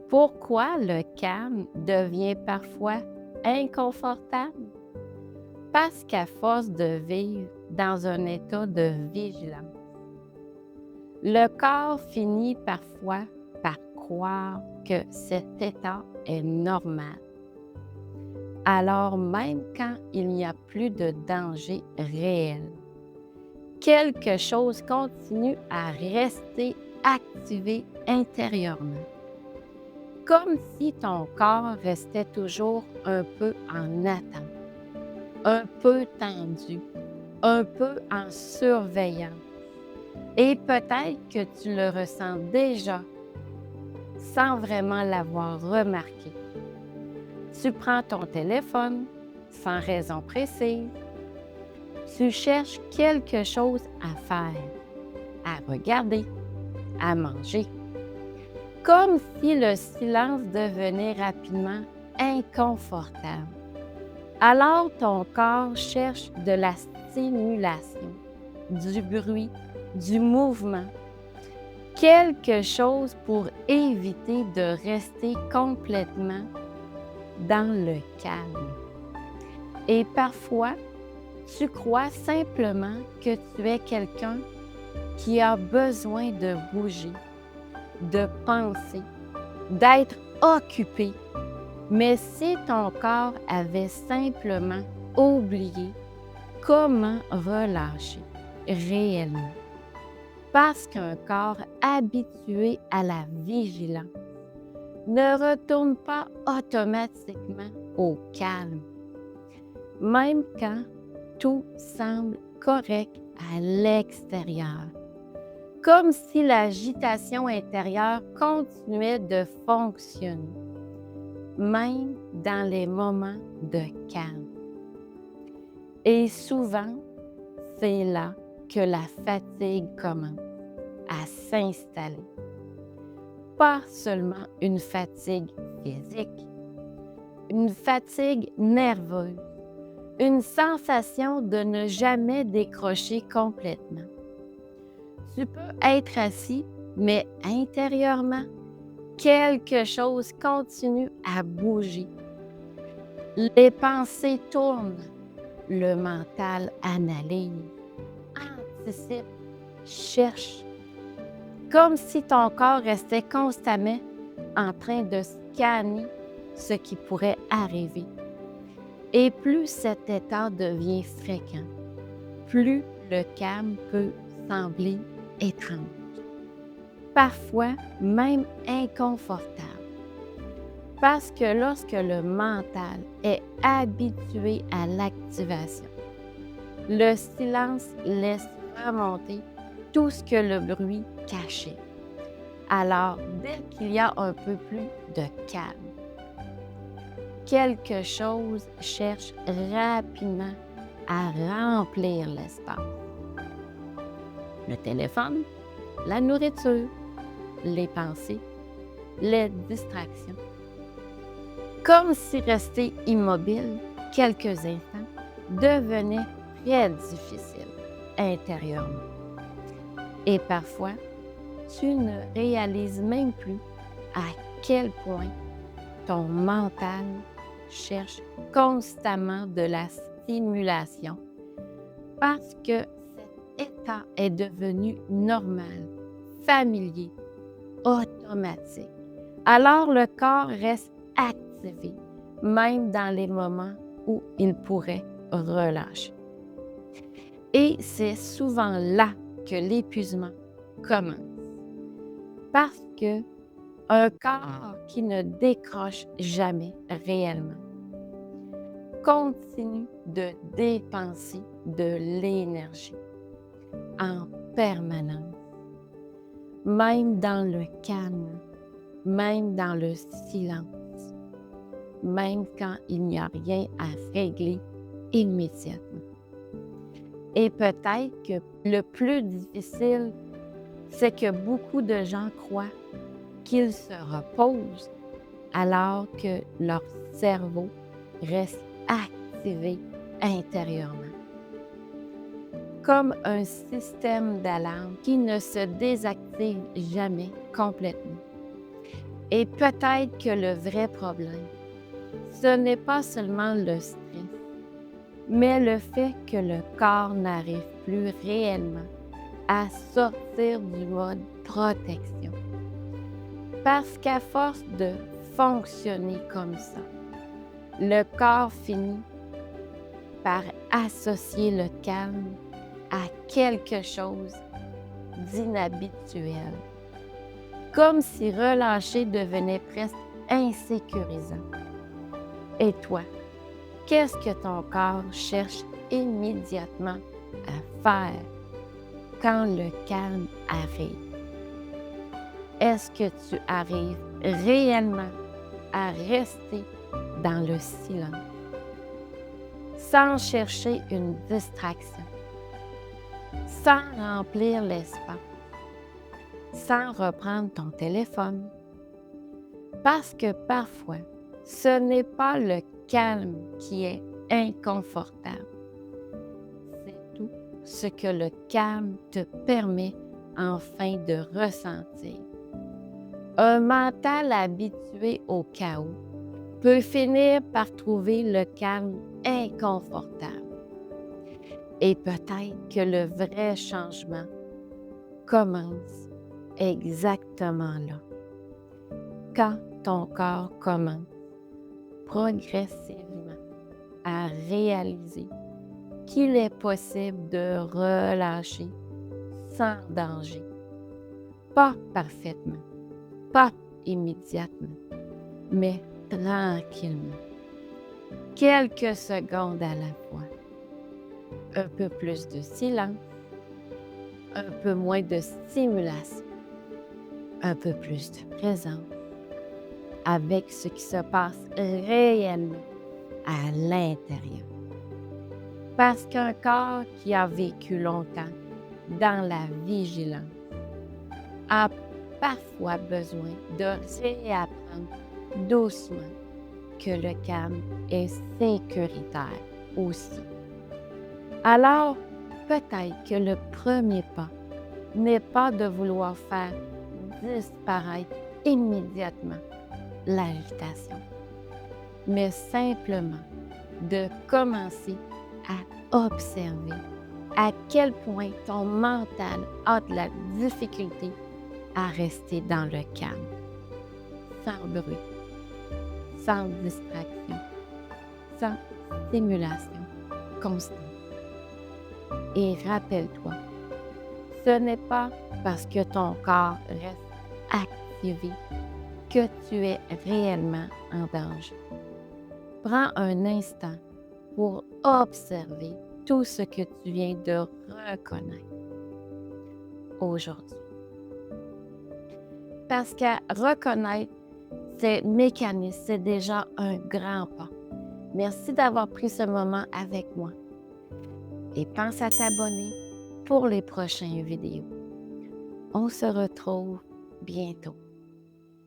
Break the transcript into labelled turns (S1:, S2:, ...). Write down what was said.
S1: Pourquoi le calme devient parfois inconfortable? Parce qu'à force de vivre dans un état de vigilance, le corps finit parfois par croire que cet état est normal. Alors même quand il n'y a plus de danger réel, quelque chose continue à rester activé intérieurement. Comme si ton corps restait toujours un peu en attente, un peu tendu, un peu en surveillance. Et peut-être que tu le ressens déjà sans vraiment l'avoir remarqué. Tu prends ton téléphone sans raison précise. Tu cherches quelque chose à faire, à regarder, à manger. Comme si le silence devenait rapidement inconfortable. Alors ton corps cherche de la stimulation, du bruit, du mouvement, quelque chose pour éviter de rester complètement dans le calme. Et parfois, tu crois simplement que tu es quelqu'un qui a besoin de bouger, de penser, d'être occupé. Mais si ton corps avait simplement oublié comment relâcher réellement, parce qu'un corps habitué à la vigilance ne retourne pas automatiquement au calme, même quand tout semble correct à l'extérieur, comme si l'agitation intérieure continuait de fonctionner, même dans les moments de calme. Et souvent, c'est là que la fatigue commence à s'installer. Pas seulement une fatigue physique, une fatigue nerveuse, une sensation de ne jamais décrocher complètement. Tu peux être assis, mais intérieurement, quelque chose continue à bouger. Les pensées tournent, le mental analyse, anticipe, cherche, comme si ton corps restait constamment en train de scanner ce qui pourrait arriver. Et plus cet état devient fréquent, plus le calme peut sembler étrange, parfois même inconfortable. Parce que lorsque le mental est habitué à l'activation, le silence laisse remonter tout ce que le bruit cachait. Alors, dès qu'il y a un peu plus de calme, quelque chose cherche rapidement à remplir l'espace. Le téléphone, la nourriture, les pensées, les distractions. Comme si rester immobile quelques instants devenait très difficile intérieurement. Et parfois, tu ne réalises même plus à quel point ton mental cherche constamment de la stimulation parce que cet état est devenu normal, familier, automatique. Alors le corps reste activé, même dans les moments où il pourrait relâcher. Et c'est souvent là que l'épuisement commence. Parce que un corps qui ne décroche jamais réellement continue de dépenser de l'énergie en permanence, même dans le calme, même dans le silence, même quand il n'y a rien à régler immédiatement. Et peut-être que le plus difficile, c'est que beaucoup de gens croient qu'ils se reposent alors que leur cerveau reste activé intérieurement. Comme un système d'alarme qui ne se désactive jamais complètement. Et peut-être que le vrai problème, ce n'est pas seulement le stress, mais le fait que le corps n'arrive plus réellement à sortir du mode protection. Parce qu'à force de fonctionner comme ça, le corps finit par associer le calme à quelque chose d'inhabituel, comme si relâcher devenait presque insécurisant. Et toi, qu'est-ce que ton corps cherche immédiatement à faire quand le calme arrive? Est-ce que tu arrives réellement à rester dans le silence, sans chercher une distraction, sans remplir l'espace, sans reprendre ton téléphone? Parce que parfois, ce n'est pas le calme qui est inconfortable, c'est tout ce que le calme te permet enfin de ressentir. Un mental habitué au chaos peut finir par trouver le calme inconfortable. Et peut-être que le vrai changement commence exactement là, quand ton corps commence progressivement à réaliser qu'il est possible de relâcher sans danger, pas parfaitement, pas immédiatement, mais tranquillement, quelques secondes à la fois. Un peu plus de silence, un peu moins de stimulation, un peu plus de présence avec ce qui se passe réellement à l'intérieur. Parce qu'un corps qui a vécu longtemps dans la vigilance a parfois besoin de réapprendre doucement que le calme est sécuritaire aussi. Alors, peut-être que le premier pas n'est pas de vouloir faire disparaître immédiatement l'agitation, mais simplement de commencer à observer à quel point ton mental a de la difficulté à rester dans le calme, sans bruit, sans distraction, sans stimulation constante. Et rappelle-toi, ce n'est pas parce que ton corps reste activé que tu es réellement en danger. Prends un instant pour observer tout ce que tu viens de reconnaître aujourd'hui. Parce qu'à reconnaître ces mécanismes, c'est déjà un grand pas. Merci d'avoir pris ce moment avec moi. Et pense à t'abonner pour les prochaines vidéos. On se retrouve bientôt.